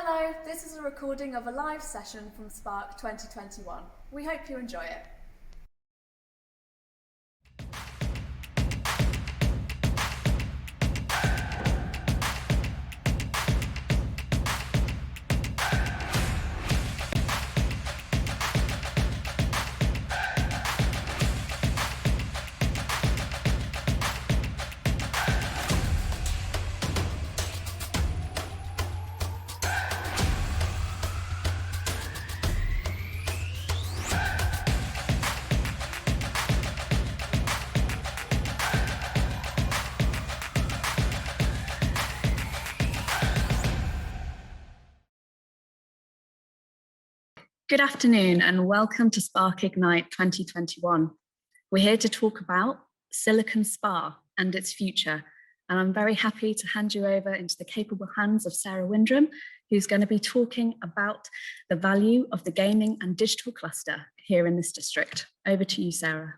Hello, this is a recording of a live session from Spark 2021. We hope you enjoy it. Good afternoon and welcome to Spark Ignite 2021. We're here to talk about Silicon Spa and its future. And I'm very happy to hand you over into the capable hands of Sarah Windrum, who's going to be talking about the value of the gaming and digital cluster here in this district. Over to you, Sarah.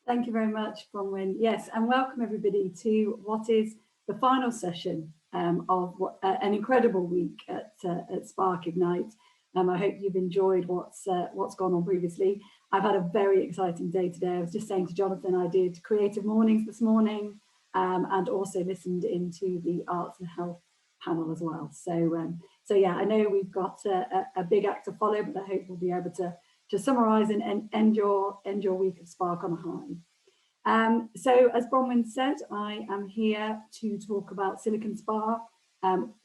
Thank you very much, Bronwyn. Yes, and welcome everybody to what is the final session of an incredible week at Spark Ignite. I hope you've enjoyed what's gone on previously. I've had a very exciting day today. I was just saying to Jonathan, I did creative mornings this morning and also listened into the arts and health panel as well. So yeah, I know we've got a big act to follow, but I hope we'll be able to summarise and end your week of Spark on a high. So as Bronwyn said, I am here to talk about Silicon Spa,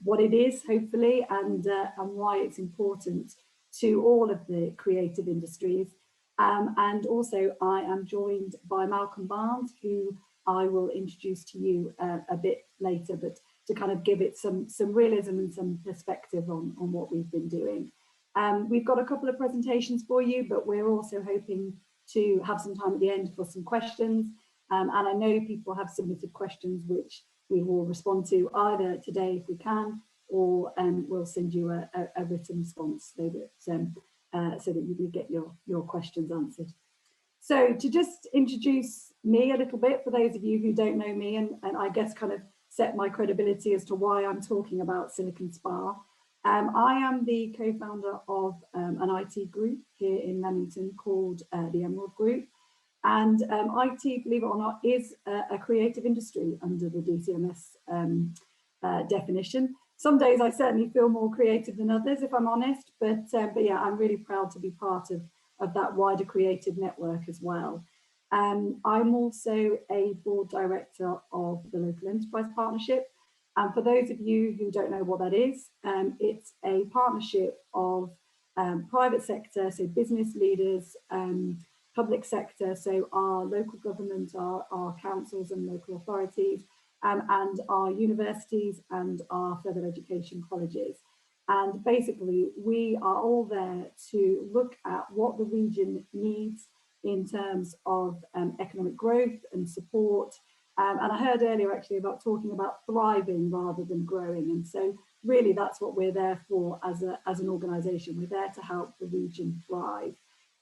what it is, hopefully, and why it's important to all of the creative industries. And also I am joined by Malcolm Barnes, who I will introduce to you a bit later, but to kind of give it some realism and some perspective on what we've been doing. We've got a couple of presentations for you, but we're also hoping to have some time at the end for some questions. And I know people have submitted questions which we will respond to either today if we can, or we'll send you a written response so that you will get your questions answered. So to just introduce me a little bit for those of you who don't know me, and I guess kind of set my credibility as to why I'm talking about Silicon Spa. I am the co-founder of an IT group here in Leamington called the Emerald Group. And IT, believe it or not, is a creative industry under the DCMS definition. Some days I certainly feel more creative than others, if I'm honest, but yeah, I'm really proud to be part of that wider creative network as well. I'm also a board director of the Local Enterprise Partnership. And for those of you who don't know what that is, it's a partnership of private sector, so business leaders, public sector, so our local government, our councils and local authorities, and our universities and our further education colleges. And basically, we are all there to look at what the region needs in terms of economic growth and support. And I heard earlier actually about talking about thriving rather than growing. And so really that's what we're there for as an organisation. We're there to help the region thrive.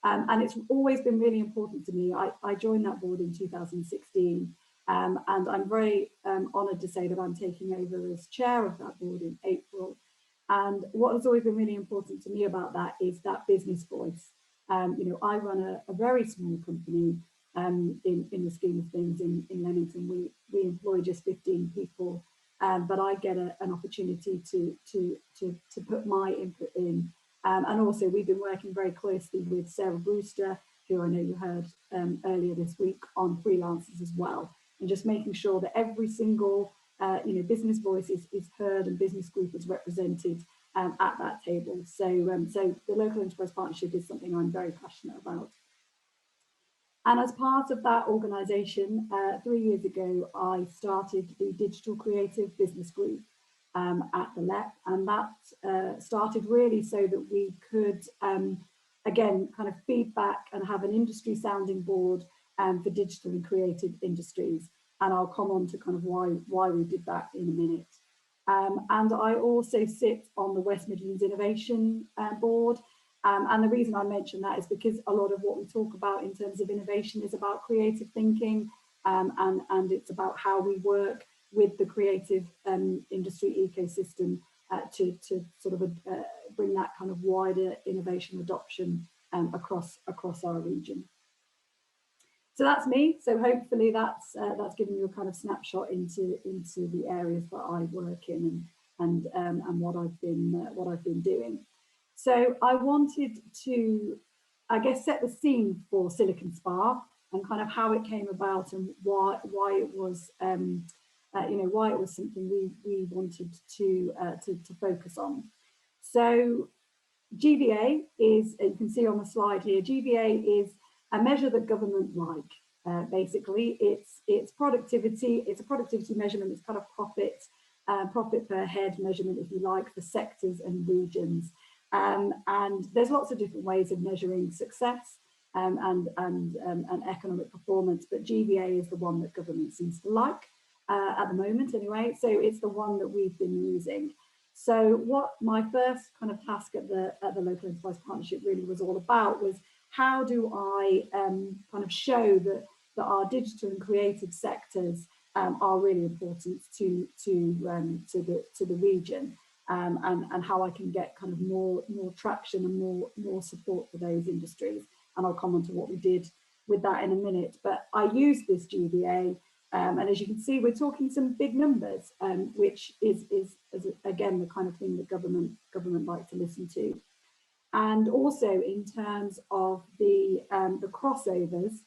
And it's always been really important to me. I joined that board in 2016 and I'm very honoured to say that I'm taking over as chair of that board in April. And what has always been really important to me about that is that business voice. You know, I run a very small company in the scheme of things in Leamington. We employ just 15 people, but I get an opportunity to put my input in. And also we've been working very closely with Sarah Brewster, who I know you heard earlier this week, on freelancers as well, and just making sure that every single business voice is heard and business group is represented at that table. So, so the Local Enterprise Partnership is something I'm very passionate about. And as part of that organisation, 3 years ago, I started the Digital Creative Business Group at the LEP, and that started really so that we could, again, kind of feedback and have an industry sounding board for digital and creative industries. And I'll come on to kind of why we did that in a minute. And I also sit on the West Midlands Innovation Board. And the reason I mention that is because a lot of what we talk about in terms of innovation is about creative thinking, and it's about how we work with the creative industry ecosystem to sort of bring that kind of wider innovation adoption across our region. So that's me. So hopefully that's given you a kind of snapshot into the areas that I work in and what I've been doing. So I wanted to, I guess, set the scene for Silicon Spa and kind of how it came about and why it was why it was something we wanted to focus on. So GVA is, you can see on the slide here, GVA is a measure that government like. Basically, it's productivity. It's a productivity measurement. It's kind of profit per head measurement, if you like, for sectors and regions. And there's lots of different ways of measuring success and economic performance, but GVA is the one that government seems to like at the moment, anyway. So it's the one that we've been using. So what my first kind of task at the Local Enterprise Partnership really was all about was, how do I kind of show that our digital and creative sectors are really important to the region, and how I can get kind of more traction and more support for those industries. And I'll comment on what we did with that in a minute. But I use this GVA, and as you can see, we're talking some big numbers, which is again the kind of thing that government like to listen to. And also in terms of the crossovers,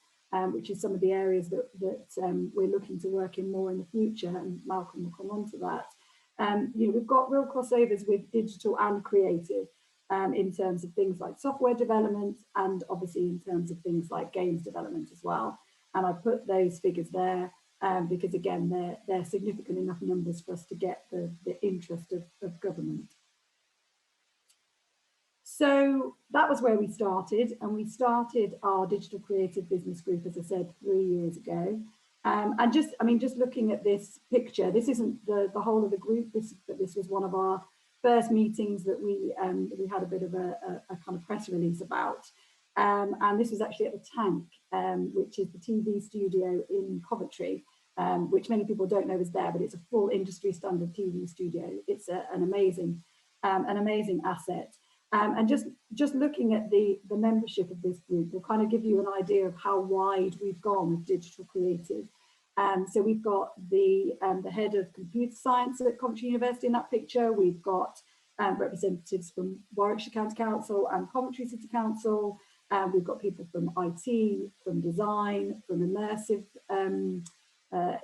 which is some of the areas that we're looking to work in more in the future, and Malcolm will come on to that. We've got real crossovers with digital and creative in terms of things like software development, and obviously in terms of things like games development as well. And I put those figures there because, again, they're significant enough numbers for us to get the interest of government. So that was where we started, and we started our Digital Creative Business Group, as I said, 3 years ago. And just looking at this picture, this isn't the whole of the group. This was one of our first meetings that we had a bit of a kind of press release about. And this was actually at the Tank, which is the TV studio in Coventry, which many people don't know is there, but it's a full industry standard TV studio. It's an amazing asset. And just looking at the membership of this group will kind of give you an idea of how wide we've gone with digital creative. So we've got the head of computer science at Coventry University in that picture. We've got representatives from Warwickshire County Council and Coventry City Council. We've got people from IT, from design, from immersive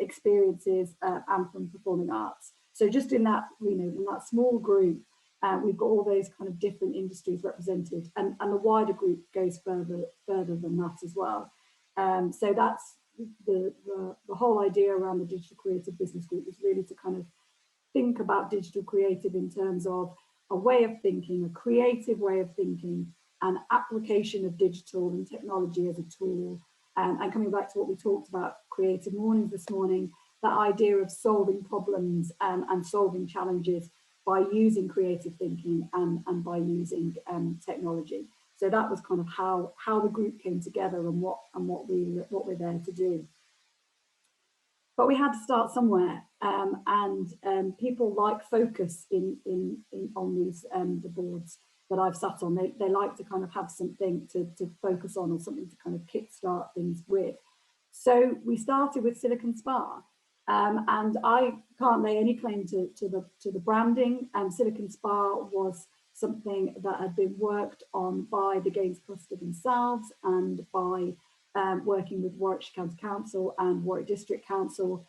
experiences, and from performing arts. So just in that, in that small group, we've got all those kind of different industries represented, and the wider group goes further than that as well. So that's the whole idea around the Digital Creative Business Group, is really to kind of think about digital creative in terms of a way of thinking, a creative way of thinking, and application of digital and technology as a tool. And coming back to what we talked about, Creative Mornings this morning, that idea of solving problems and solving challenges by using creative thinking and by using technology. So that was kind of how the group came together and what we're there to do. But we had to start somewhere, and people like focus on these the boards that I've sat on. They like to kind of have something to focus on, or something to kind of kickstart things with. So we started with Silicon Spa. And I can't lay any claim to the branding. Silicon Spa was something that had been worked on by the Games Cluster themselves, and by working with Warwickshire County Council and Warwick District Council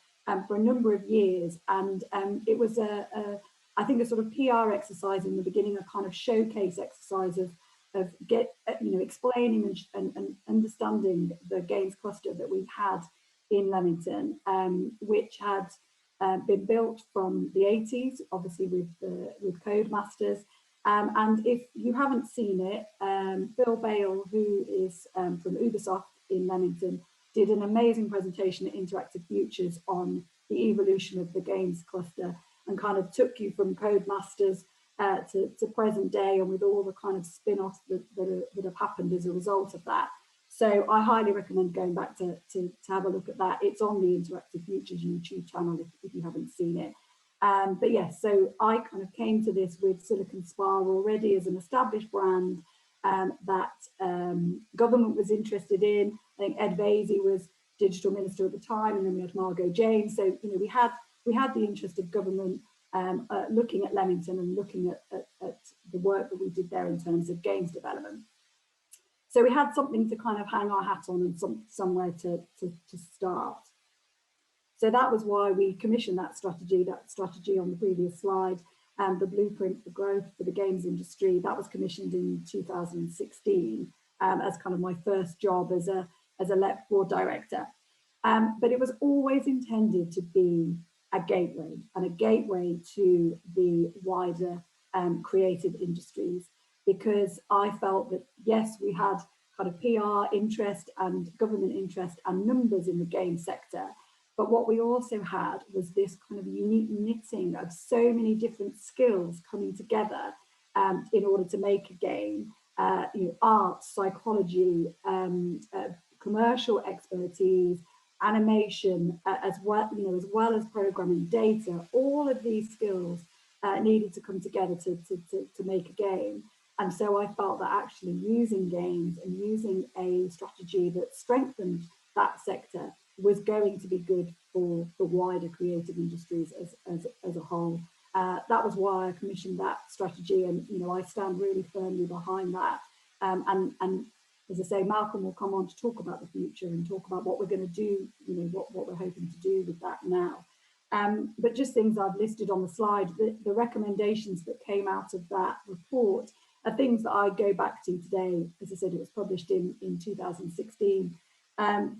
for a number of years. And it was I think a sort of PR exercise in the beginning, a kind of showcase exercise of explaining and understanding the Games Cluster that we had in Leamington, which had been built from the 80s, obviously with Codemasters. And if you haven't seen it, Bill Bale, who is from Ubisoft in Leamington, did an amazing presentation at Interactive Futures on the evolution of the Games Cluster, and kind of took you from Codemasters to present day, and with all the kind of spin-offs that have happened as a result of that. So I highly recommend going back to have a look at that. It's on the Interactive Futures YouTube channel if you haven't seen it. But yes, so I kind of came to this with Silicon Spar already as an established brand that government was interested in. I think Ed Vaizey was digital minister at the time, and then we had Margot James. So you know, we had the interest of government looking at Leamington and looking at the work that we did there in terms of games development. So we had something to kind of hang our hat on and somewhere to start. So that was why we commissioned that strategy on the previous slide, and the blueprint for growth for the games industry. That was commissioned in 2016 as kind of my first job as a LEP board director. But it was always intended to be a gateway, and a gateway to the wider creative industries, because I felt that, yes, we had kind of PR interest and government interest and numbers in the game sector, but what we also had was this kind of unique knitting of so many different skills coming together in order to make a game. You know, art, psychology, commercial expertise, animation, as well as programming, data. All of these skills needed to come together to make a game. And so I felt that actually using games and using a strategy that strengthened that sector was going to be good for the wider creative industries as a whole. That was why I commissioned that strategy, and you know, I stand really firmly behind that. And as I say, Malcolm will come on to talk about the future and talk about what we're going to do, you know, what we're hoping to do with that now. But just things I've listed on the slide, the recommendations that came out of that report are things that I go back to today. As I said, it was published in 2016.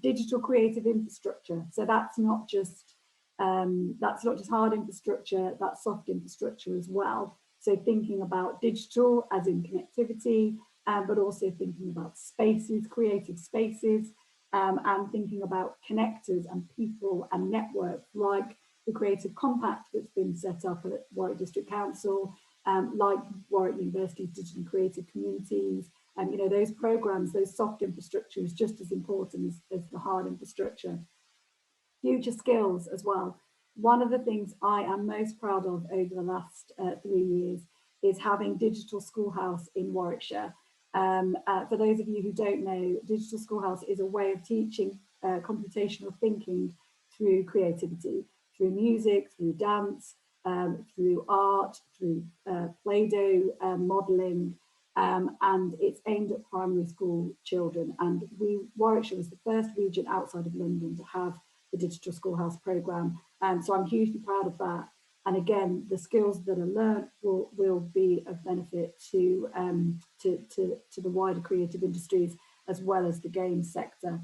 Digital creative infrastructure. So that's not just hard infrastructure, that's soft infrastructure as well. So thinking about digital as in connectivity, but also thinking about spaces, creative spaces, and thinking about connectors and people and networks, like the Creative Compact that's been set up at Warwick District Council, like Warwick University's Digital Creative Communities. And you know, those programs, those soft infrastructure is just as important as the hard infrastructure. Future skills as well. One of the things I am most proud of over the last 3 years is having Digital Schoolhouse in Warwickshire. For those of you who don't know, Digital Schoolhouse is a way of teaching computational thinking through creativity, through music, through dance, through art, through Play-Doh modelling, and it's aimed at primary school children. And Warwickshire was the first region outside of London to have the Digital Schoolhouse programme. And so I'm hugely proud of that. And again, the skills that are learned will be of benefit to the wider creative industries as well as the games sector.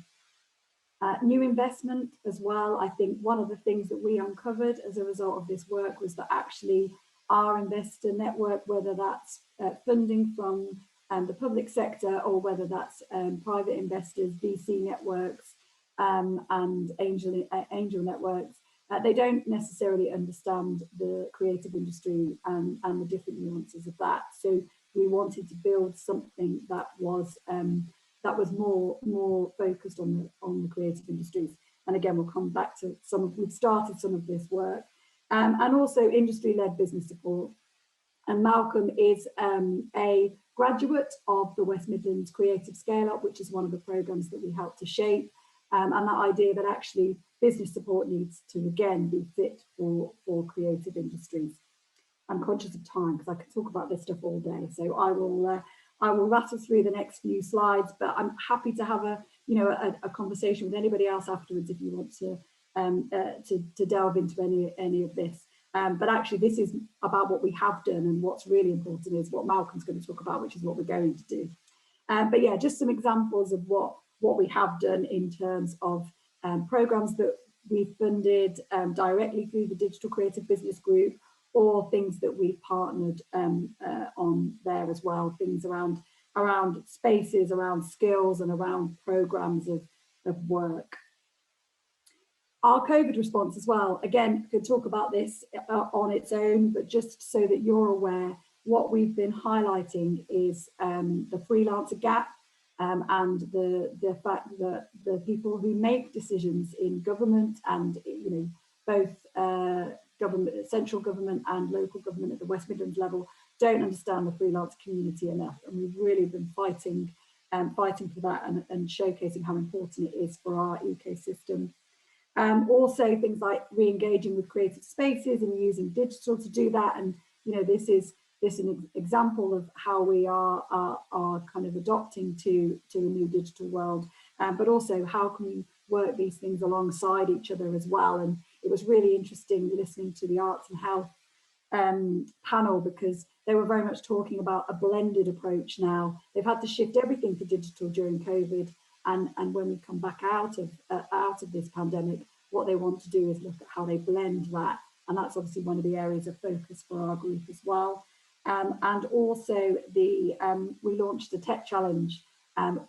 New investment as well. I think one of the things that we uncovered as a result of this work was that actually our investor network, whether that's funding from the public sector or whether that's private investors, VC networks, and angel networks, they don't necessarily understand the creative industry and the different nuances of that. So we wanted to build something that was more focused on the creative industries. And again, we'll come back to we've started some of this work, and also industry-led business support. And Malcolm is a graduate of the West Midlands Creative Scale Up, which is one of the programs that we helped to shape. And that idea that actually business support needs to, again, be fit for creative industries. I'm conscious of time because I could talk about this stuff all day. So I will rattle through the next few slides, but I'm happy to have a conversation with anybody else afterwards if you want to delve into any of this. But actually, this is about what we have done, and what's really important is what Malcolm's going to talk about, which is what we're going to do. But yeah, just some examples of what we have done in terms of programs that we've funded directly through the Digital Creative Business Group, or things that we've partnered on there as well, things around spaces, around skills, and around programs of work. Our COVID response as well, again, could talk about this on its own, but just so that you're aware, what we've been highlighting is the freelancer gap. and the fact that the people who make decisions in government and both government, central government and local government at the West Midlands level don't understand the freelance community enough, and we've really been fighting for that and showcasing how important it is for our ecosystem. Also things like re-engaging with creative spaces and using digital to do that, and this is an example of how we are kind of adopting to a new digital world, but also how can we work these things alongside each other as well. And it was really interesting listening to the Arts and Health panel, because they were very much talking about a blended approach now. They've had to shift everything to digital during COVID, and when we come back out of this pandemic, what they want to do is look at how they blend that, and that's obviously one of the areas of focus for our group as well. And also we launched a tech challenge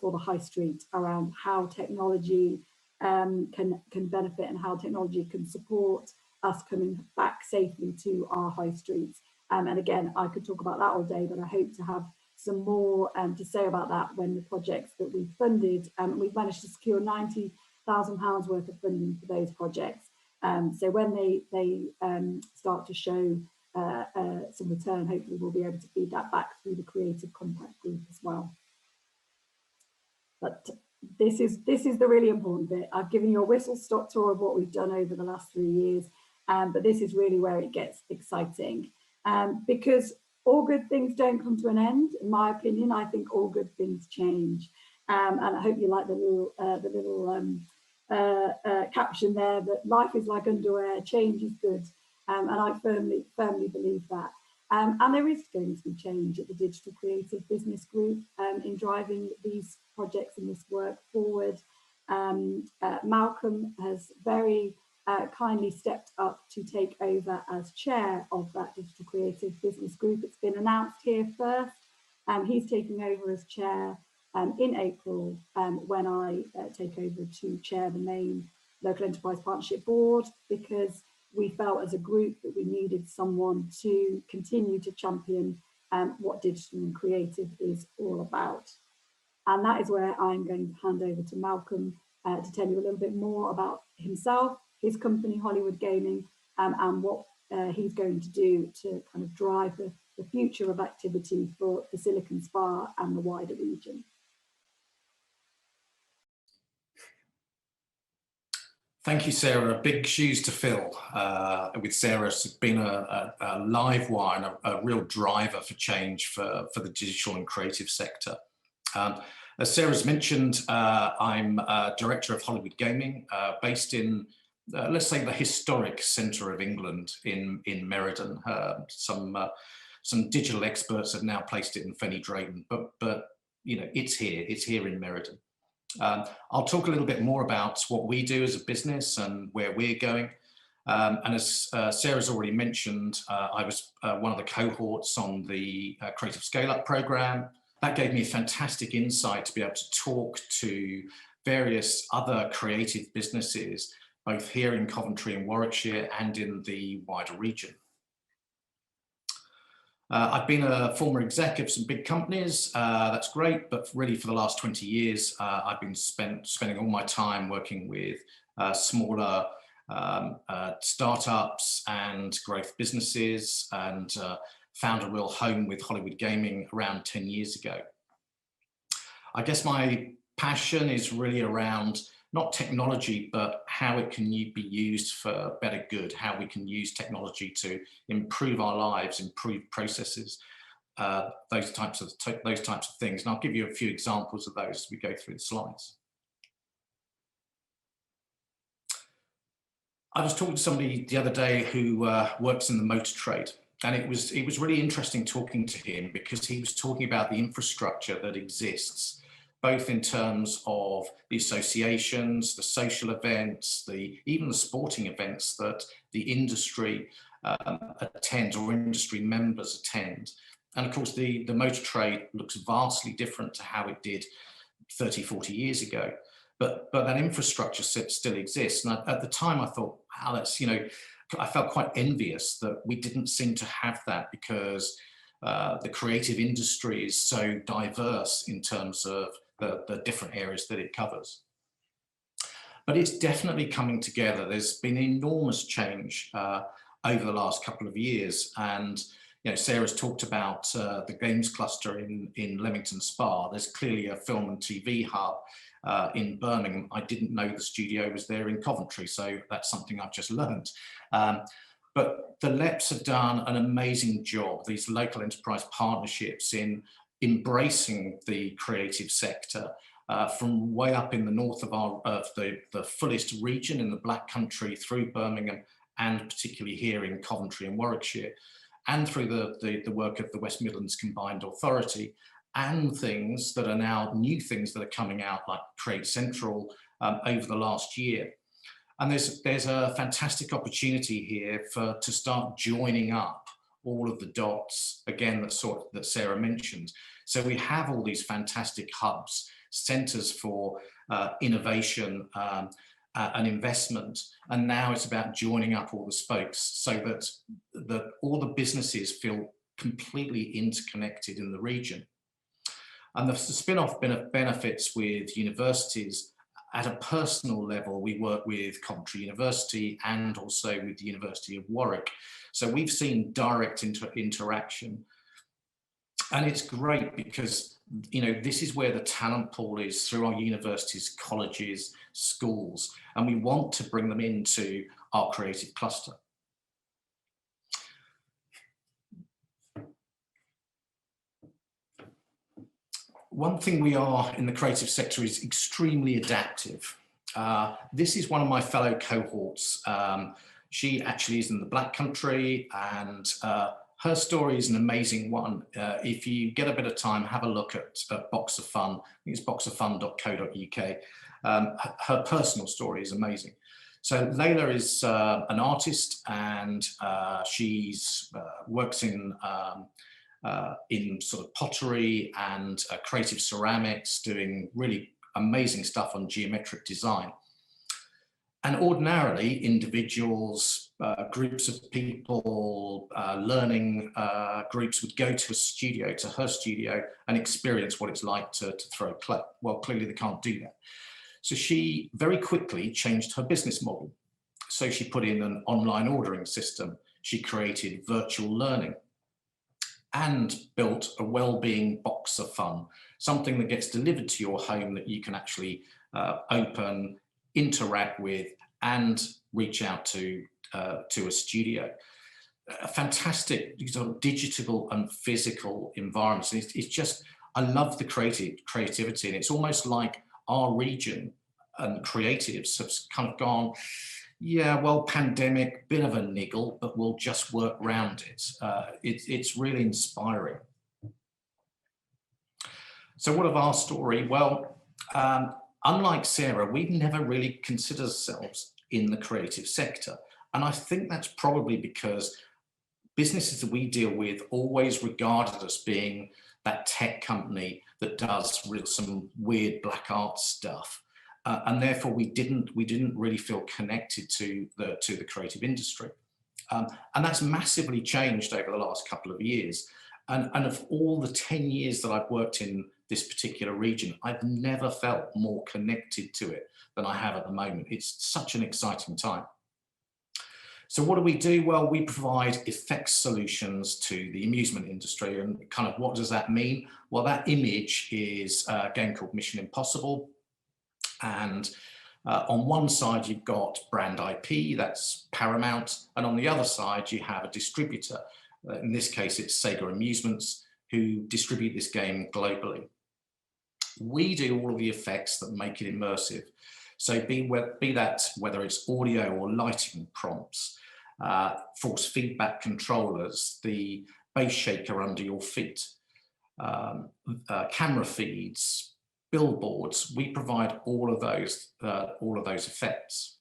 for the high street around how technology can benefit and how technology can support us coming back safely to our high streets. And again, I could talk about that all day, but I hope to have some more to say about that when the projects that we've funded, we've managed to secure £90,000 worth of funding for those projects. So when they start to show some return, hopefully we'll be able to feed that back through the Creative Compact Group as well. But this is the really important bit. I've given you a whistle-stop tour of what we've done over the last 3 years, but this is really where it gets exciting, because all good things don't come to an end. In my opinion, I think all good things change, and I hope you like the little caption there, that life is like underwear, change is good, and I firmly believe that. And there is going to be change at the Digital Creative Business Group in driving these projects and this work forward. Malcolm has very kindly stepped up to take over as chair of that Digital Creative Business Group. It's been announced here first. He's taking over as chair in April, when I take over to chair the main Local Enterprise Partnership Board, because we felt as a group that we needed someone to continue to champion what digital and creative is all about. And that is where I'm going to hand over to Malcolm to tell you a little bit more about himself, his company, Hollywood Gaming, and what he's going to do to kind of drive the future of activity for the Silicon Spa and the wider region. Thank you, Sarah. Big shoes to fill with Sarah. It's been a live wire and a real driver for change for the digital and creative sector. As Sarah's mentioned, I'm director of Hollywood Gaming, based in, let's say, the historic centre of England in Meriden. Some digital experts have now placed it in Fenny Drayton, but it's here in Meriden. I'll talk a little bit more about what we do as a business and where we're going. And as Sarah's already mentioned, I was one of the cohorts on the Creative Scale Up programme. That gave me a fantastic insight to be able to talk to various other creative businesses, both here in Coventry and Warwickshire and in the wider region. I've been a former exec of some big companies, that's great, but really for the last 20 years, I've been spending all my time working with smaller startups and growth businesses, and found a real home with Hollywood Gaming around 10 years ago. I guess my passion is really around not technology, but how it can be used for better good, how we can use technology to improve our lives, improve processes, those types of things. And I'll give you a few examples of those as we go through the slides. I was talking to somebody the other day who works in the motor trade, and it was really interesting talking to him, because he was talking about the infrastructure that exists, both in terms of the associations, the social events, even the sporting events that the industry attends, or industry members attend. And of course, the motor trade looks vastly different to how it did 30, 40 years ago. But that infrastructure still exists. And at the time I thought, wow, that's, I felt quite envious that we didn't seem to have that, because the creative industry is so diverse in terms of the different areas that it covers. But it's definitely coming together. There's been enormous change over the last couple of years. And Sarah's talked about the games cluster in Leamington Spa. There's clearly a film and TV hub in Birmingham. I didn't know the studio was there in Coventry, so that's something I've just learned. But the LEPs have done an amazing job, these local enterprise partnerships, in embracing the creative sector from way up in the north of the fullest region in the Black Country through Birmingham, and particularly here in Coventry and Warwickshire, and through the work of the West Midlands Combined Authority, and things that are now new things that are coming out like Create Central over the last year. And there's a fantastic opportunity here to start joining up all of the dots, again, that Sarah mentioned. So we have all these fantastic hubs, centres for innovation and investment, and now it's about joining up all the spokes so that all the businesses feel completely interconnected in the region. And the spin-off benefits with universities. At a personal level, we work with Coventry University and also with the University of Warwick. So we've seen direct interaction. And it's great because, this is where the talent pool is, through our universities, colleges, schools, and we want to bring them into our creative cluster. One thing we are in the creative sector is extremely adaptive. This is one of my fellow cohorts. She actually is in the Black Country, and her story is an amazing one. If you get a bit of time, have a look at Box of Fun. I think it's boxoffun.co.uk. Her personal story is amazing. So Layla is an artist, and she's works in sort of pottery and creative ceramics, doing really amazing stuff on geometric design. And ordinarily, individuals, groups of people, learning groups would go to her studio, and experience what it's like to throw clay. Well, clearly they can't do that. So she very quickly changed her business model. So she put in an online ordering system. She created virtual learning and built a well-being box of fun, something that gets delivered to your home that you can actually open, interact with, and reach out to a studio. A fantastic sort of digital and physical environments. It's just, I love the creativity, and it's almost like our region and creatives have kind of gone, yeah, well, pandemic, bit of a niggle, but we'll just work around it. It's really inspiring. So what of our story? Well, unlike Sarah, we've never really considered ourselves in the creative sector. And I think that's probably because businesses that we deal with always regarded us being that tech company that does some weird black art stuff. And therefore we didn't really feel connected to the creative industry. And that's massively changed over the last couple of years. And of all the 10 years that I've worked in this particular region, I've never felt more connected to it than I have at the moment. It's such an exciting time. So what do? Well, we provide effects solutions to the amusement industry. And kind of what does that mean? Well, that image is a game called Mission Impossible. And on one side, you've got brand IP, that's Paramount. And on the other side, you have a distributor. In this case, it's Sega Amusements, who distribute this game globally. We do all of the effects that make it immersive. So be that whether it's audio or lighting prompts, force feedback controllers, the bass shaker under your feet, camera feeds, billboards. We provide all of those effects.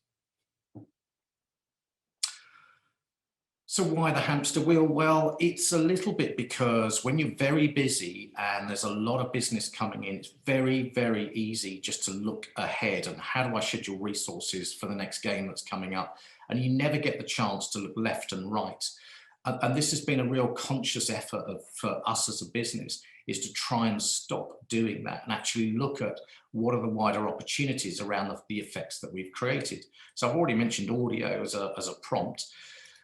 So why the hamster wheel? Well, it's a little bit because when you're very busy and there's a lot of business coming in, it's very, very easy just to look ahead and how do I schedule resources for the next game that's coming up? And you never get the chance to look left and right. And this has been a real conscious effort for us as a business, is to try and stop doing that and actually look at what are the wider opportunities around the effects that we've created. So I've already mentioned audio as a prompt.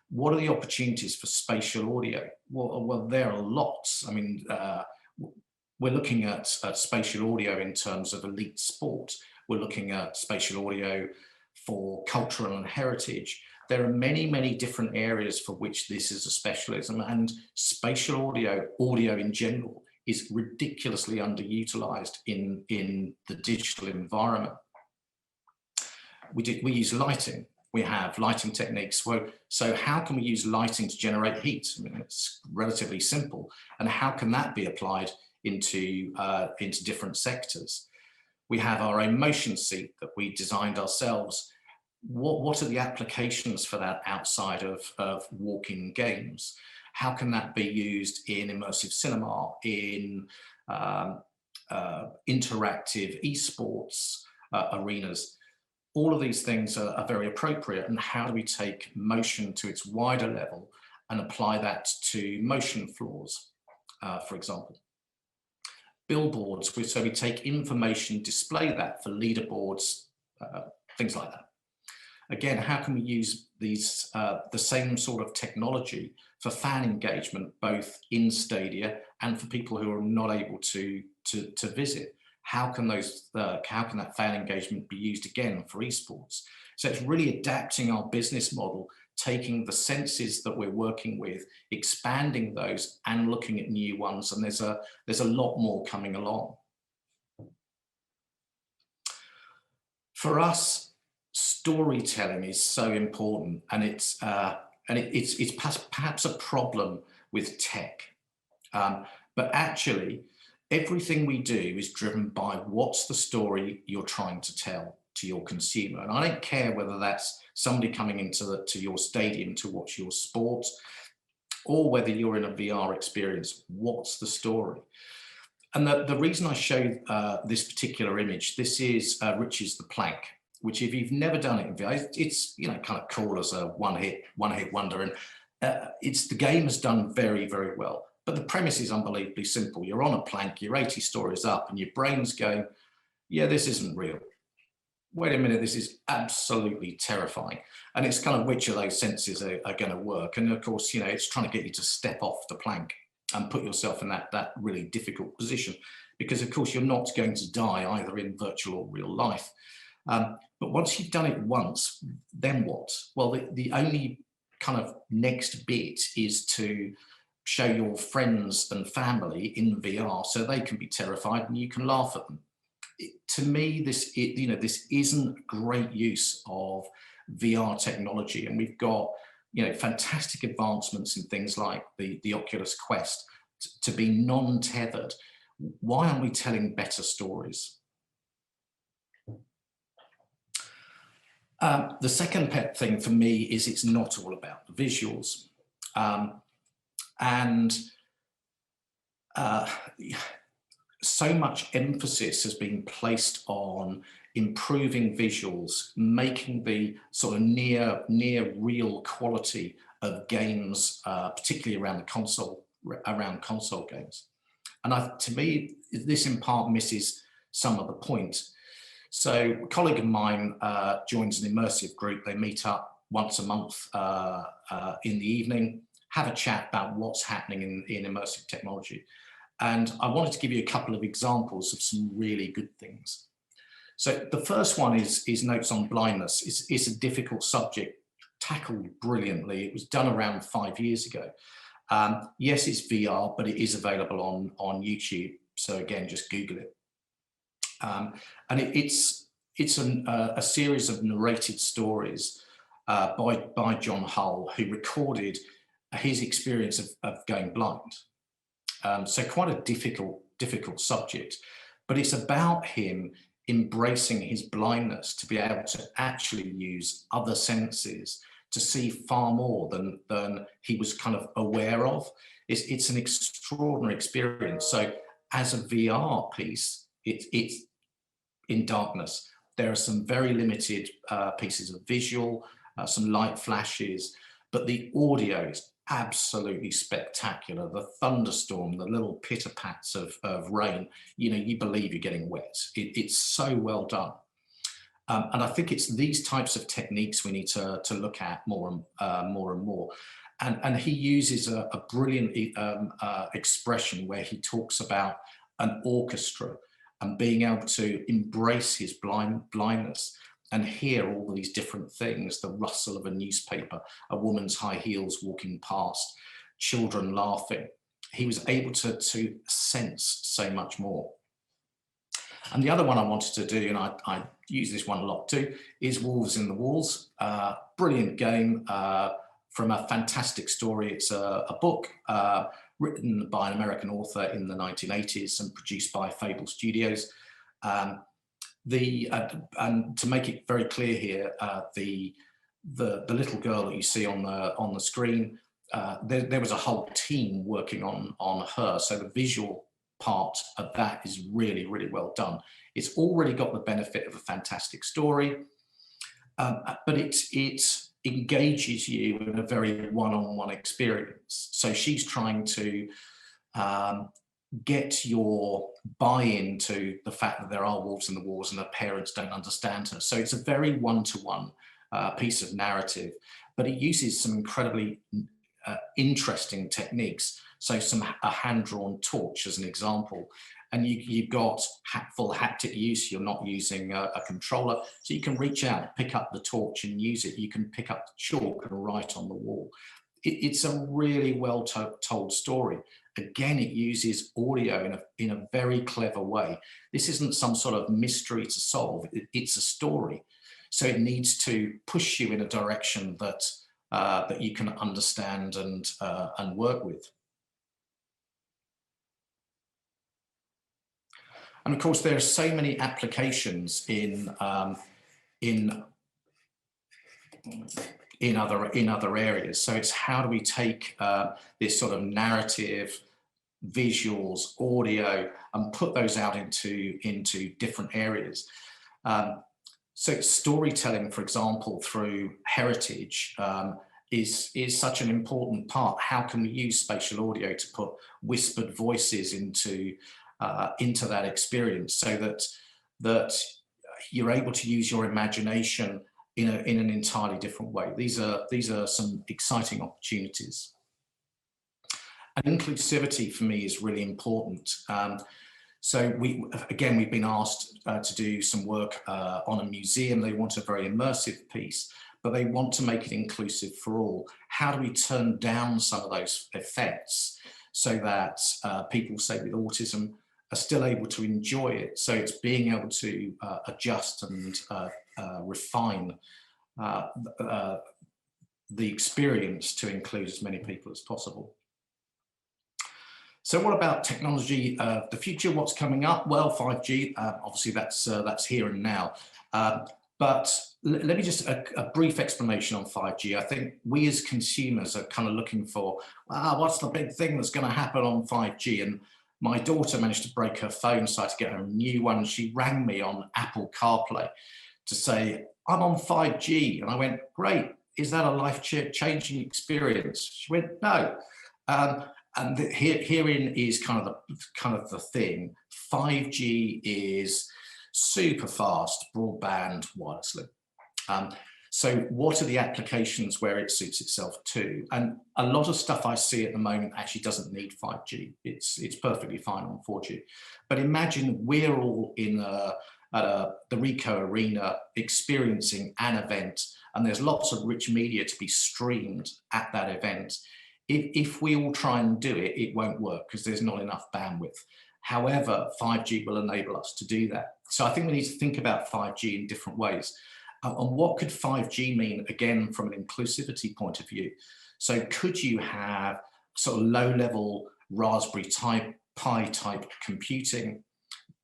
What are the opportunities for spatial audio? Well, there are lots. I mean, we're looking at spatial audio in terms of elite sport. We're looking at spatial audio for cultural and heritage. There are many, many different areas for which this is a specialism, and spatial audio in general, is ridiculously underutilized in the digital environment. We use lighting. We have lighting techniques. So how can we use lighting to generate heat? I mean, it's relatively simple. And how can that be applied into different sectors? We have our own motion seat that we designed ourselves. What are the applications for that outside of walking games? How can that be used in immersive cinema, in interactive esports arenas? All of these things are very appropriate. And how do we take motion to its wider level and apply that to motion floors, for example? Billboards, so we take information, display that for leaderboards, things like that. Again, how can we use these the same sort of technology for fan engagement, both in stadia and for people who are not able to visit? How can that fan engagement be used again for esports? So it's really adapting our business model, taking the senses that we're working with, expanding those, and looking at new ones. And there's a lot more coming along. For us, storytelling is so important, and it's perhaps a problem with tech, but actually everything we do is driven by what's the story you're trying to tell to your consumer. And I don't care whether that's somebody coming into your stadium to watch your sport, or whether you're in a VR experience. What's the story? And the reason I show this particular image, this is Rich's The Plank, which, if you've never done it in VR, it's kind of cool as a one-hit wonder, and the game has done very, very well. But the premise is unbelievably simple. You're on a plank, you're 80 stories up, and your brain's going, yeah, this isn't real. Wait a minute, this is absolutely terrifying. And it's kind of which of those senses are going to work. And of course, it's trying to get you to step off the plank and put yourself in that really difficult position, because of course you're not going to die either in virtual or real life. But once you've done it once, then what? Well, the only kind of next bit is to show your friends and family in VR so they can be terrified and you can laugh at them. To me, this isn't great use of VR technology, and we've got fantastic advancements in things like the Oculus Quest to be non-tethered. Why aren't we telling better stories? The second pet thing for me is it's not all about the visuals. So much emphasis has been placed on improving visuals, making the sort of near real quality of games, particularly around console games. And to me, this in part misses some of the point. So a colleague of mine joins an immersive group. They meet up once a month in the evening, have a chat about what's happening in immersive technology. And I wanted to give you a couple of examples of some really good things. So the first one is Notes on Blindness. It's a difficult subject, tackled brilliantly. It was done around 5 years ago. Yes, it's VR, but it is available on YouTube. So again, just Google it. And it's a series of narrated stories by John Hull, who recorded his experience of going blind. So quite a difficult subject, but it's about him embracing his blindness to be able to actually use other senses to see far more than he was kind of aware of. It's an extraordinary experience. So as a VR piece, it's in darkness. There are some very limited pieces of visual, some light flashes, but the audio is absolutely spectacular. The thunderstorm, the little pitter-pats of rain, you know, you believe you're getting wet. It's so well done. And I think it's these types of techniques we need to look at more and more. And he uses a brilliant expression where he talks about an orchestra and being able to embrace his blindness and hear all these different things, the rustle of a newspaper, a woman's high heels walking past, children laughing. He was able to sense so much more. And the other one I wanted to do, and I use this one a lot too, is Wolves in the Walls. Brilliant game from a fantastic story. It's a book written by an American author in the 1980s and produced by Fable Studios. And to make it very clear here, the little girl that you see on the screen, there was a whole team working on her. So the visual part of that is really, really well done. It's already got the benefit of a fantastic story, but it engages you in a very one-on-one experience. So she's trying to get your buy-in to the fact that there are wolves in the walls and her parents don't understand her. So it's a very one-to-one piece of narrative, but it uses some incredibly interesting techniques. So a hand-drawn torch as an example, and you've got full haptic use. You're not using a controller, so you can reach out, pick up the torch and use it. You can pick up the chalk and write on the wall. It's a really well told story. Again, it uses audio in a very clever way. This isn't some sort of mystery to solve. It's a story, so it needs to push you in a direction that that you can understand and work with. And of course, there are so many applications in other areas. So it's how do we take this sort of narrative, visuals, audio, and put those out into different areas. So storytelling, for example, through heritage is such an important part. How can we use spatial audio to put whispered voices into that experience, so that you're able to use your imagination in an entirely different way? These are some exciting opportunities. And inclusivity for me is really important. So we've been asked to do some work on a museum. They want a very immersive piece, but they want to make it inclusive for all. How do we turn down some of those effects so that people, say with autism, are still able to enjoy it? So it's being able to adjust and refine the experience to include as many people as possible. So what about technology of the future? What's coming up? Well, 5G, obviously that's here and now. But let me just a brief explanation on 5G. I think we as consumers are kind of looking for, what's the big thing that's going to happen on 5G? And my daughter managed to break her phone, so I had to get her a new one. She rang me on Apple CarPlay to say, I'm on 5G. And I went, great. Is that a life-changing experience? She went, no. And herein is kind of the thing. 5G is super fast broadband wirelessly. So what are the applications where it suits itself to? And a lot of stuff I see at the moment actually doesn't need 5G. It's perfectly fine on 4G. But imagine we're all in the Ricoh Arena experiencing an event, and there's lots of rich media to be streamed at that event. If we all try and do it, it won't work because there's not enough bandwidth. However, 5G will enable us to do that. So I think we need to think about 5G in different ways. And what could 5G mean, again, from an inclusivity point of view? So could you have sort of low-level Raspberry Pi type computing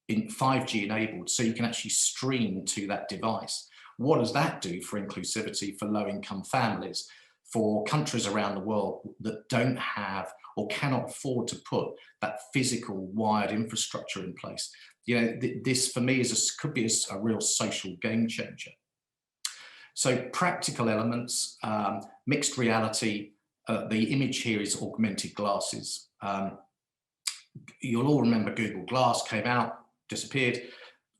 in 5G enabled, so you can actually stream to that device? What does that do for inclusivity for low-income families, for countries around the world that don't have or cannot afford to put that physical wired infrastructure in place? You know, this for me could be a real social game changer. So practical elements, mixed reality, the image here is augmented glasses. You'll all remember Google Glass came out, disappeared.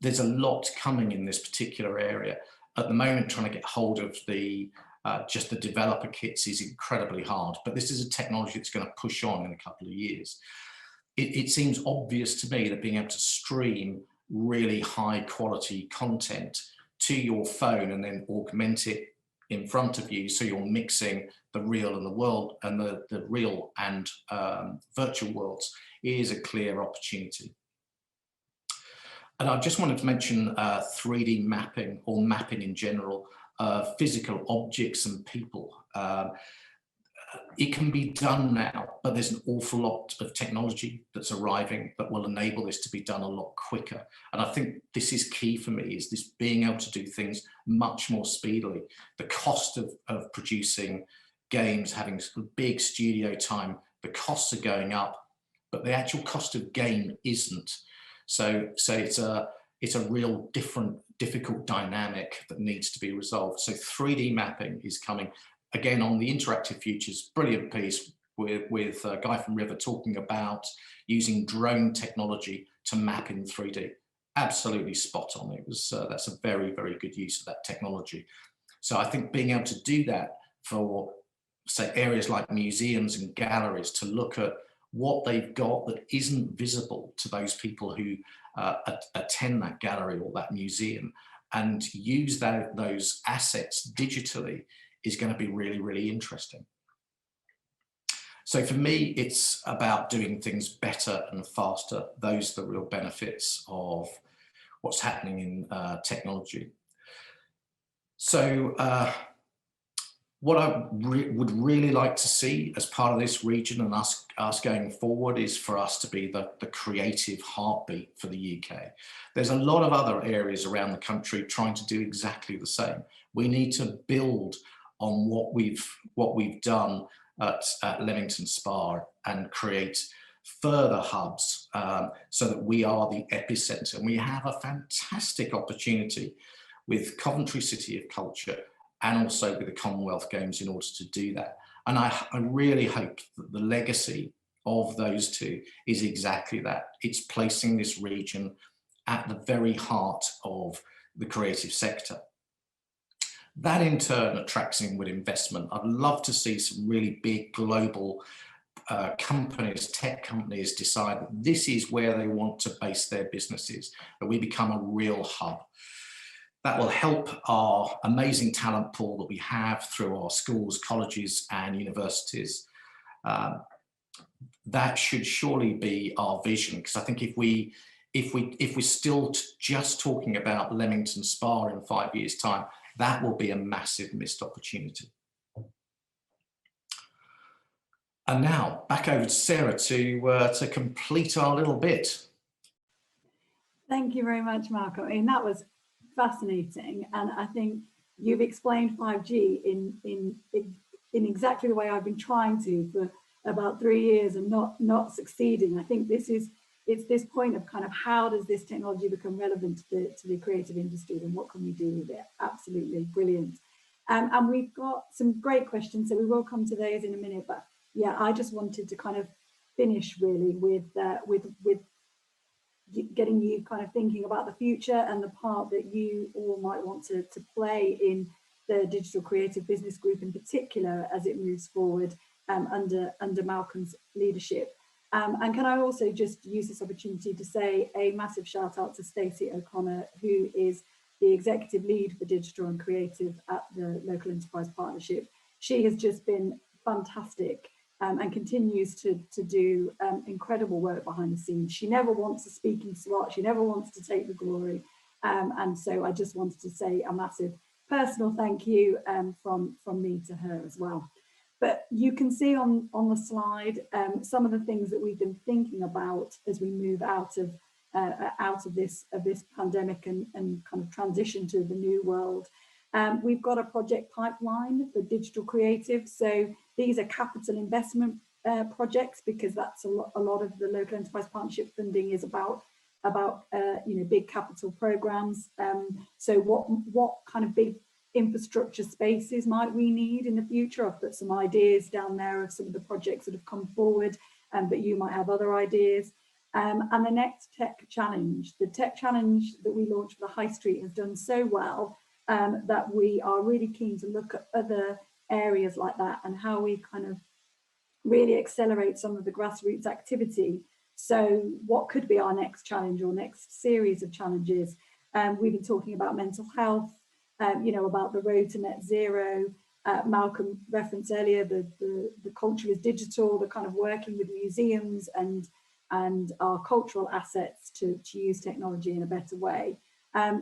There's a lot coming in this particular area. At the moment, trying to get hold of the just the developer kits is incredibly hard, but this is a technology that's going to push on in a couple of years. It seems obvious to me that being able to stream really high quality content to your phone and then augment it in front of you, so you're mixing the real and the world, and the real and virtual worlds, is a clear opportunity. And I just wanted to mention 3D mapping, or mapping in general, physical objects and people. It can be done now, but there's an awful lot of technology that's arriving that will enable this to be done a lot quicker. And I think this is key for me, is this being able to do things much more speedily. The cost of producing games, having big studio time, the costs are going up, but the actual cost of game isn't. So it's a real difficult dynamic that needs to be resolved. So 3D mapping is coming. Again, on the Interactive Futures, brilliant piece with a guy from River talking about using drone technology to map in 3D. Absolutely spot on. It was that's a very, very good use of that technology. So I think being able to do that for, say, areas like museums and galleries, to look at what they've got that isn't visible to those people who attend that gallery or that museum, and use those assets digitally, is going to be really, really interesting. So for me, it's about doing things better and faster. Those are the real benefits of what's happening in technology. So what I would really like to see as part of this region and us going forward is for us to be the creative heartbeat for the UK. There's a lot of other areas around the country trying to do exactly the same. We need to build on what we've done at Leamington Spa and create further hubs so that we are the epicenter. And we have a fantastic opportunity with Coventry City of Culture and also with the Commonwealth Games in order to do that. And I really hope that the legacy of those two is exactly that. It's placing this region at the very heart of the creative sector. That in turn attracts inward investment. I'd love to see some really big global companies, tech companies, decide that this is where they want to base their businesses, that we become a real hub. That will help our amazing talent pool that we have through our schools, colleges and universities. That should surely be our vision, because I think if we're still just talking about Leamington Spa in 5 years' time, that will be a massive missed opportunity. And now back over to Sarah to complete our little bit. Thank you very much, Marco. I mean, that was fascinating, and I think you've explained 5G in exactly the way I've been trying to for about 3 years and not succeeding. I think it's this point of kind of how does this technology become relevant to the creative industry, and what can we do with it? Absolutely brilliant. And we've got some great questions, so we will come to those in a minute. But yeah, I just wanted to kind of finish really with getting you kind of thinking about the future and the part that you all might want to play in the Digital Creative Business Group in particular as it moves forward under Malcolm's leadership. And can I also just use this opportunity to say a massive shout out to Stacey O'Connor, who is the executive lead for digital and creative at the Local Enterprise Partnership. She has just been fantastic and continues to do incredible work behind the scenes. She never wants a speaking slot. She never wants to take the glory. And so I just wanted to say a massive personal thank you from me to her as well. But you can see on the slide some of the things that we've been thinking about as we move out of this pandemic and kind of transition to the new world. We've got a project pipeline for digital creative. So these are capital investment projects, because that's a lot of the Local Enterprise Partnership funding is about big capital programs. So what kind of big infrastructure spaces might we need in the future? I've put some ideas down there of some of the projects that have come forward, but you might have other ideas. And the next tech challenge, the tech challenge that we launched for the High Street has done so well that we are really keen to look at other areas like that and how we kind of really accelerate some of the grassroots activity. So what could be our next challenge or next series of challenges? We've been talking about mental health, you know, about the road to net zero. Malcolm referenced earlier the culture is digital, the kind of working with museums and our cultural assets to use technology in a better way.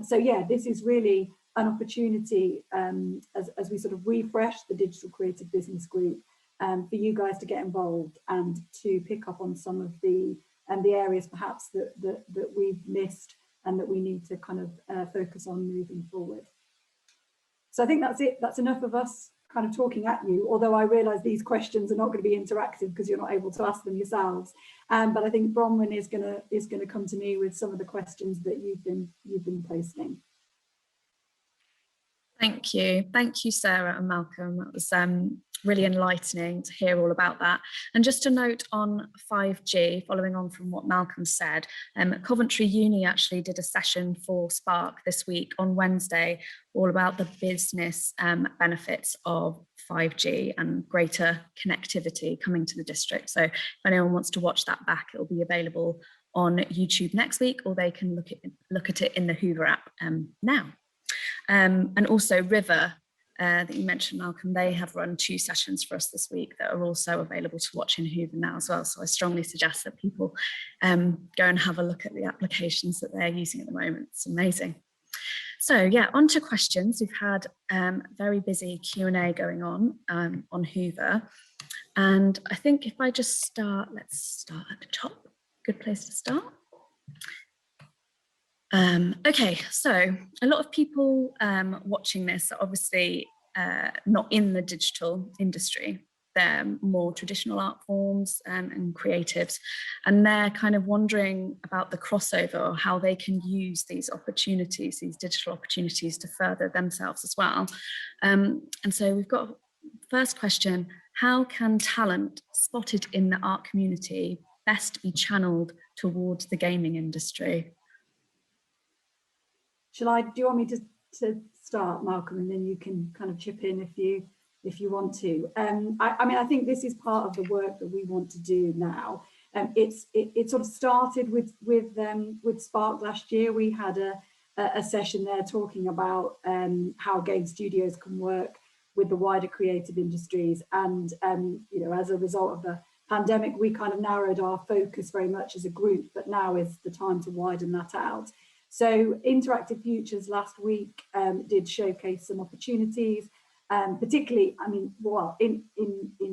So yeah, this is really an opportunity as we sort of refresh the Digital Creative Business Group for you guys to get involved and to pick up on some of the areas perhaps that we've missed and that we need to kind of focus on moving forward. So I think that's it. That's enough of us kind of talking at you, although I realise these questions are not going to be interactive because you're not able to ask them yourselves. But I think Bronwyn is going to come to me with some of the questions that you've been posting. Thank you, Sarah and Malcolm. That was really enlightening to hear all about that. And just a note on 5G, following on from what Malcolm said, Coventry Uni actually did a session for Spark this week on Wednesday, all about the business benefits of 5G and greater connectivity coming to the district. So if anyone wants to watch that back, it'll be available on YouTube next week, or they can look at it in the Hoover app now. And also River, that you mentioned, Malcolm, they have run 2 sessions for us this week that are also available to watch in Hoover now as well. So I strongly suggest that people go and have a look at the applications that they're using at the moment. It's amazing. So yeah, on to questions. We've had very busy Q&A going on Hoover. And I think if I just start, let's start at the top. Good place to start. Okay, so a lot of people watching this are obviously not in the digital industry. They're more traditional art forms and creatives, and they're kind of wondering about the crossover or how they can use these opportunities, these digital opportunities, to further themselves as well. And so we've got first question: how can talent spotted in the art community best be channeled towards the gaming industry? Do you want me to start, Malcolm, and then you can kind of chip in if you want to? I mean, I think this is part of the work that we want to do now. It sort of started with Spark last year. We had a session there talking about how game studios can work with the wider creative industries, and you know, as a result of the pandemic, we kind of narrowed our focus very much as a group, but now is the time to widen that out. So Interactive Futures last week did showcase some opportunities, particularly, I mean, well, in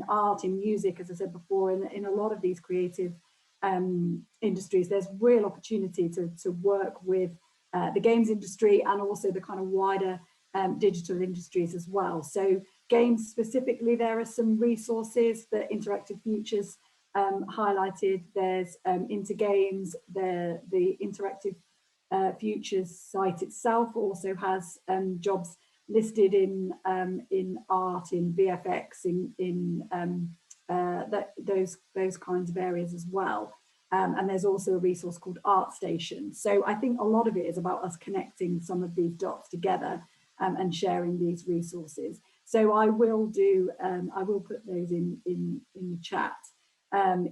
art, in music, as I said before, in a lot of these creative industries, there's real opportunity to work with the games industry and also the kind of wider digital industries as well. So games specifically, there are some resources that Interactive Futures highlighted. There's Intergames, the Interactive Futures site itself also has jobs listed in art, in VFX, in those kinds of areas as well. And there's also a resource called ArtStation. So I think a lot of it is about us connecting some of these dots together and sharing these resources. So I will put those in the chat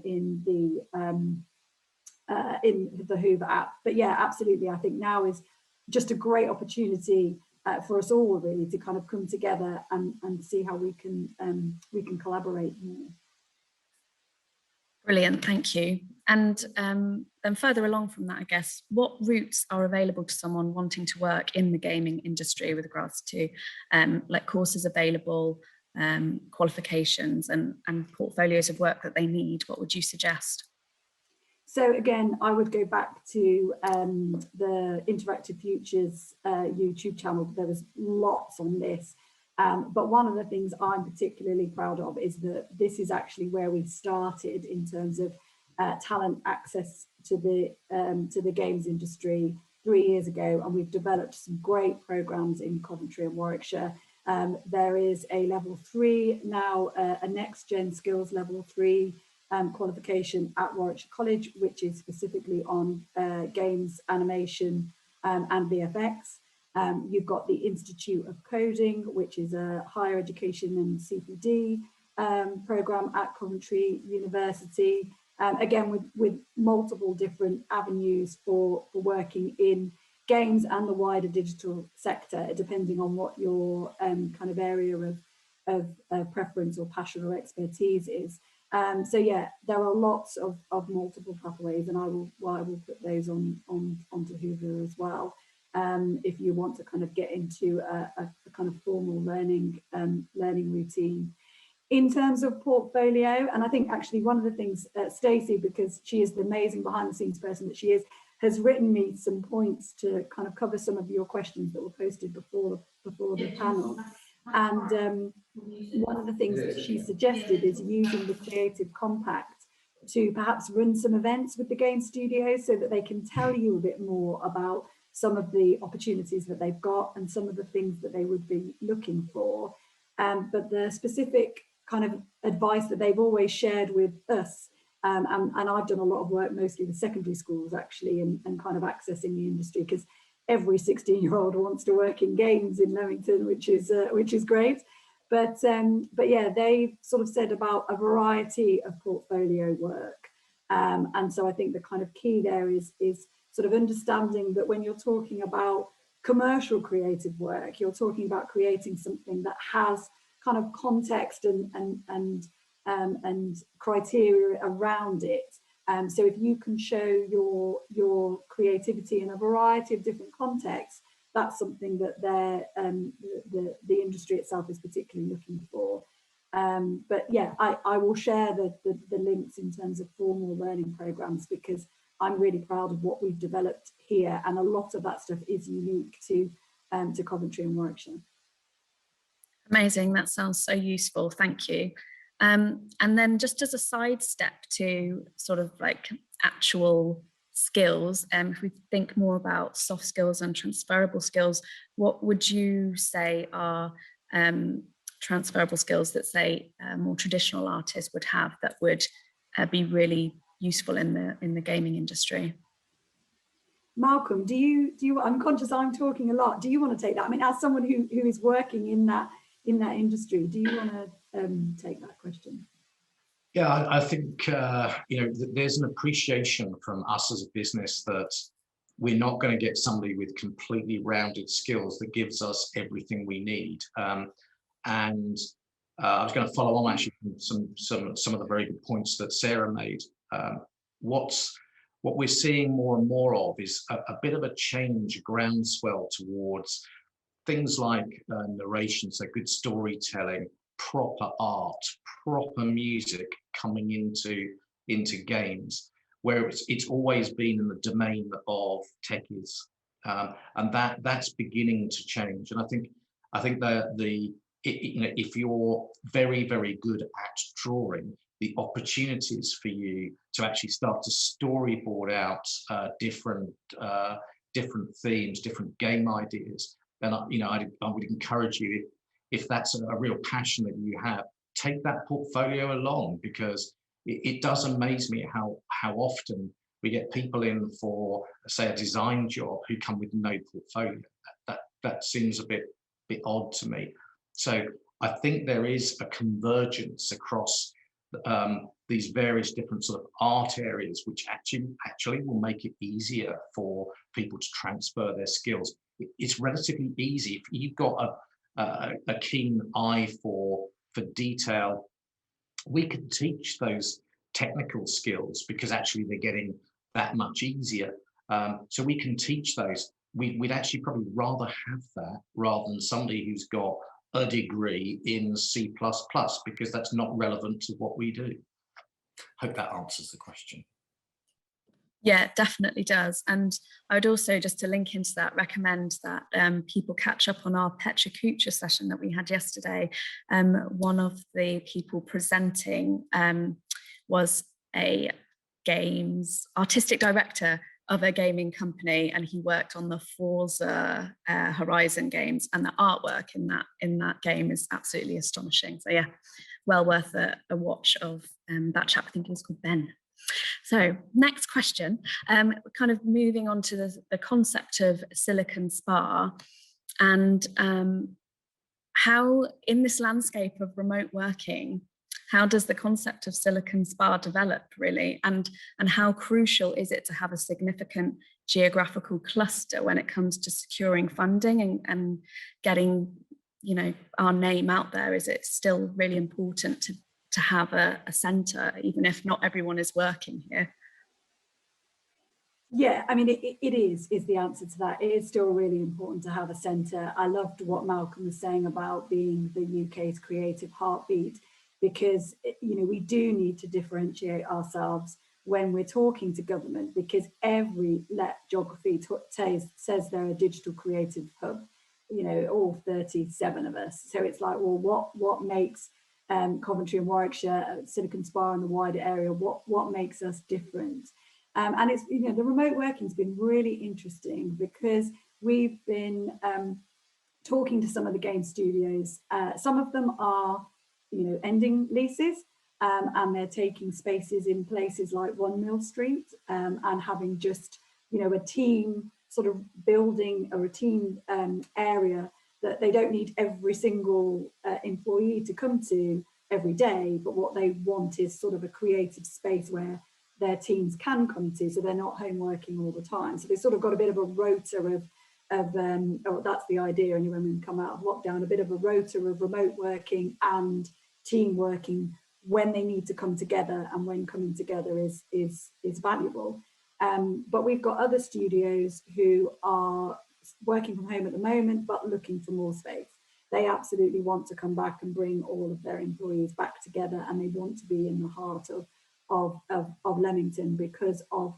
in the Hoover app. But yeah, absolutely. I think now is just a great opportunity for us all really to kind of come together and see how we can collaborate more. Brilliant, thank you. And then further along from that, I guess, what routes are available to someone wanting to work in the gaming industry with regards to like courses available, qualifications and portfolios of work that they need? What would you suggest? So again, I would go back to the Interactive Futures YouTube channel. There was lots on this. But one of the things I'm particularly proud of is that this is actually where we started in terms of talent access to the games industry. 3 years ago, and we've developed some great programs in Coventry and Warwickshire. There is a level 3 now, a next gen skills level 3 qualification at Warwickshire College, which is specifically on games, animation and VFX. You've got the Institute of Coding, which is a higher education and CPD program at Coventry University. Again, with multiple different avenues for working in games and the wider digital sector, depending on what your kind of area of preference or passion or expertise is. So yeah, there are lots of multiple pathways, and I will put those onto Hoover as well. If you want to kind of get into a kind of formal learning routine. In terms of portfolio, and I think actually one of the things, Stacey, because she is the amazing behind the scenes person that she is, has written me some points to kind of cover some of your questions that were posted before the panel. And one of the things that she suggested is using the Creative Compact to perhaps run some events with the game studios so that they can tell you a bit more about some of the opportunities that they've got and some of the things that they would be looking for. But the specific kind of advice that they've always shared with us, and I've done a lot of work mostly with secondary schools actually, and kind of accessing the industry, because every 16-year-old wants to work in games in Leamington, which is great. But yeah, they sort of said about a variety of portfolio work, and so I think the kind of key there is sort of understanding that when you're talking about commercial creative work, you're talking about creating something that has kind of context and criteria around it. So if you can show your creativity in a variety of different contexts, that's something that the industry itself is particularly looking for. But yeah, I will share the links in terms of formal learning programs, because I'm really proud of what we've developed here, and a lot of that stuff is unique to Coventry and Warwickshire. Amazing, that sounds so useful, thank you. And then just as a side step to sort of like actual skills, if we think more about soft skills and transferable skills, what would you say are transferable skills that, say, more traditional artists would have that would be really useful in the gaming industry? Malcolm, do you? I'm conscious I'm talking a lot. Do you want to take that? I mean, as someone who is working in that industry, do you want to take that question? Yeah, I think there's an appreciation from us as a business that we're not going to get somebody with completely rounded skills that gives us everything we need. And I was going to follow on actually from some of the very good points that Sarah made. What we're seeing more and more of is a bit of a change, a groundswell towards things like narration, so good storytelling, proper art, proper music coming into games, where it's always been in the domain of techies, and that's beginning to change. And I think that if you're very, very good at drawing, the opportunities for you to actually start to storyboard out different themes, different game ideas. And I would encourage you, if that's a real passion that you have, take that portfolio along, because it does amaze me how often we get people in for, say, a design job who come with no portfolio. That seems a bit odd to me. So I think there is a convergence across these various different sort of art areas, which actually will make it easier for people to transfer their skills. It's relatively easy if you've got a keen eye for detail. We can teach those technical skills because actually they're getting that much easier. So we can teach those. We'd actually probably rather have that rather than somebody who's got a degree in C++, because that's not relevant to what we do. Hope that answers the question. Yeah, it definitely does. And I would also, just to link into that, recommend that people catch up on our Petra Kucha session that we had yesterday. One of the people presenting was a games artistic director of a gaming company, and he worked on the Forza Horizon games, and the artwork in that game is absolutely astonishing. So yeah, well worth a watch of that chap. I think he was called Ben. So next question, kind of moving on to the concept of Silicon Spa, and how in this landscape of remote working, how does the concept of Silicon Spa develop really? And how crucial is it to have a significant geographical cluster when it comes to securing funding and getting, you know, our name out there? Is it still really important to have a centre, even if not everyone is working here? Yeah, I mean, it is the answer to that. It is still really important to have a centre. I loved what Malcolm was saying about being the UK's creative heartbeat, because, you know, we do need to differentiate ourselves when we're talking to government, because every LEP geography says they're a digital creative hub, you know, all 37 of us. So it's like, well, what makes Coventry and Warwickshire, Silicon Spa and the wider area, what makes us different? And it's, you know, the remote working has been really interesting, because we've been talking to some of the game studios. Some of them are, you know, ending leases, and they're taking spaces in places like 1 Mill Street, and having just, you know, a team sort of building a routine area that they don't need every single employee to come to every day, but what they want is sort of a creative space where their teams can come to, so they're not home working all the time. So they've sort of got a bit of a rota of that's the idea anyway, when we come out of lockdown, a bit of a rota of remote working and team working when they need to come together, and when coming together is valuable. But we've got other studios who are working from home at the moment, but looking for more space. They absolutely want to come back and bring all of their employees back together, and they want to be in the heart of Leamington, because of,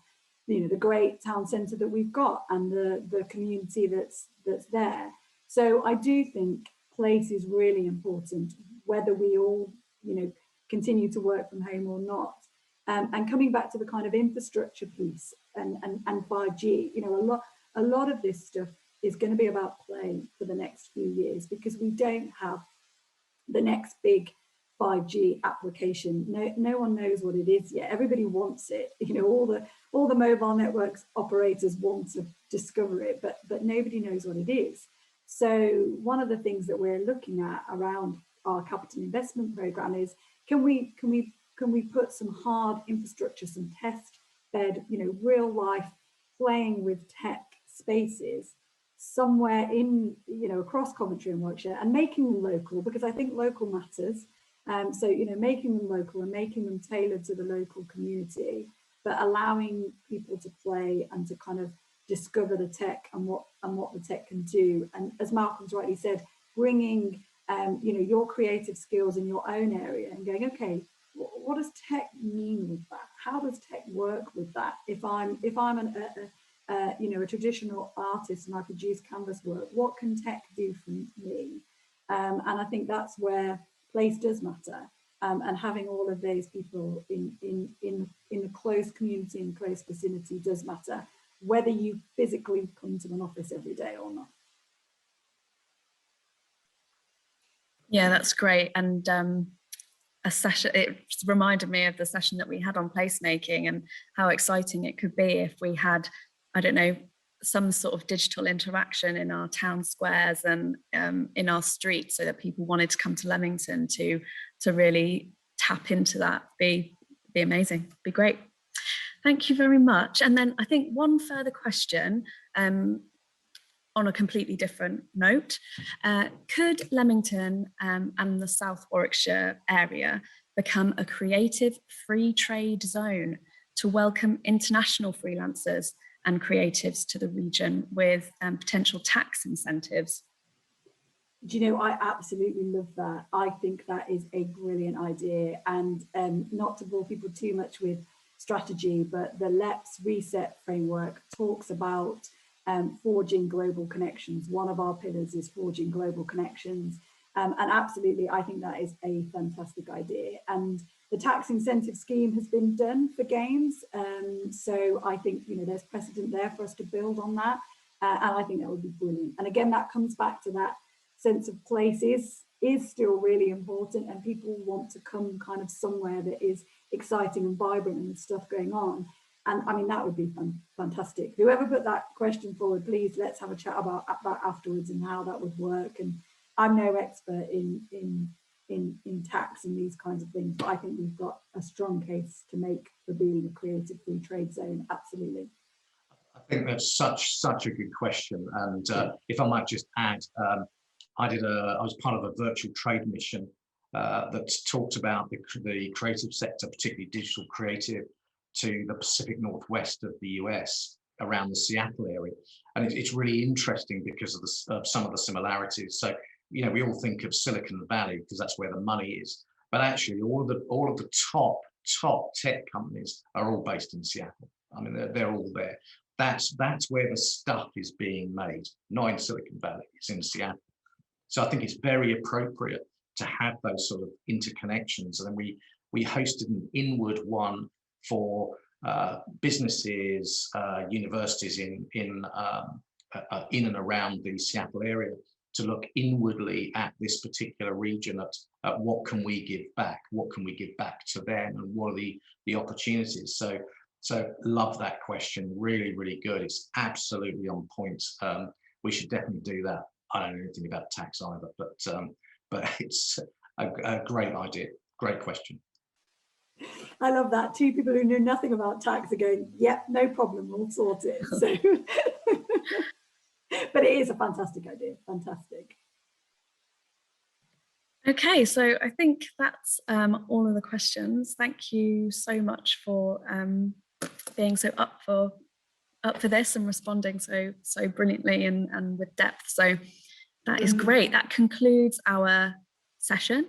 you know, the great town centre that we've got and the community that's there. So I do think place is really important, whether we all, you know, continue to work from home or not. And coming back to the kind of infrastructure piece and 5G, you know, a lot of this stuff is going to be about play for the next few years, because we don't have the next big 5G application. No one knows what it is yet. Everybody wants it. You know, all the mobile networks operators want to discover it, but nobody knows what it is. So one of the things that we're looking at around our capital investment program is, can we put some hard infrastructure, some test bed, you know, real life playing with tech spaces somewhere in, you know, across Coventry and Warwickshire, and making them local, because I think local matters. So, you know, making them local and making them tailored to the local community, but allowing people to play and to kind of discover the tech and what the tech can do. And as Malcolm's rightly said, bringing you know, your creative skills in your own area and going, okay, what does tech mean with that? How does tech work with that? If I'm you know, a traditional artist and I produce canvas work, what can tech do for me? And I think that's where place does matter, and having all of those people in the close community and close vicinity does matter, whether you physically come to an office every day or not. Yeah, that's great. And a session, it reminded me of the session that we had on placemaking and how exciting it could be if we had, I don't know, some sort of digital interaction in our town squares and in our streets, so that people wanted to come to Leamington to really tap into that. Be amazing, be great. Thank you very much. And then I think one further question on a completely different note. Could Leamington and the South Warwickshire area become a creative free trade zone to welcome international freelancers and creatives to the region with potential tax incentives? Do you know, I absolutely love that. I think that is a brilliant idea. And not to bore people too much with strategy, but the LEPS Reset framework talks about forging global connections. One of our pillars is forging global connections. And absolutely, I think that is a fantastic idea. And The tax incentive scheme has been done for games. So I think, you know, there's precedent there for us to build on that. And I think that would be brilliant. And again, that comes back to that sense of place is still really important, and people want to come kind of somewhere that is exciting and vibrant and stuff going on. And I mean, that would be fantastic. Whoever put that question forward, please let's have a chat about that afterwards and how that would work. And I'm no expert in tax and these kinds of things, but I think we've got a strong case to make for being a creative free trade zone. Absolutely. I think that's such a good question. And if I might just add, I was part of a virtual trade mission that talked about the creative sector, particularly digital creative, to the Pacific Northwest of the US, around the Seattle area. And it's really interesting because of some of the similarities. So, you know, we all think of Silicon Valley because that's where the money is, but actually all of the top tech companies are all based in Seattle. I mean, they're all there. That's where the stuff is being made, not in Silicon Valley, it's in Seattle. So I think it's very appropriate to have those sort of interconnections. And then we hosted an inward one for businesses, universities in and around the Seattle area, to look inwardly at this particular region, at what can we give back, what can we give back to them, and what are the opportunities. So love that question, really, really good. It's absolutely on point. We should definitely do that. I don't know anything about tax either, but it's a great idea, great question. I love that. Two people who knew nothing about tax are going, yep, no problem, we'll sort it. So, but it is a fantastic idea, fantastic. Okay, so I think that's all of the questions. Thank you so much for being so up for this and responding so brilliantly and with depth. So that is great. That concludes our session.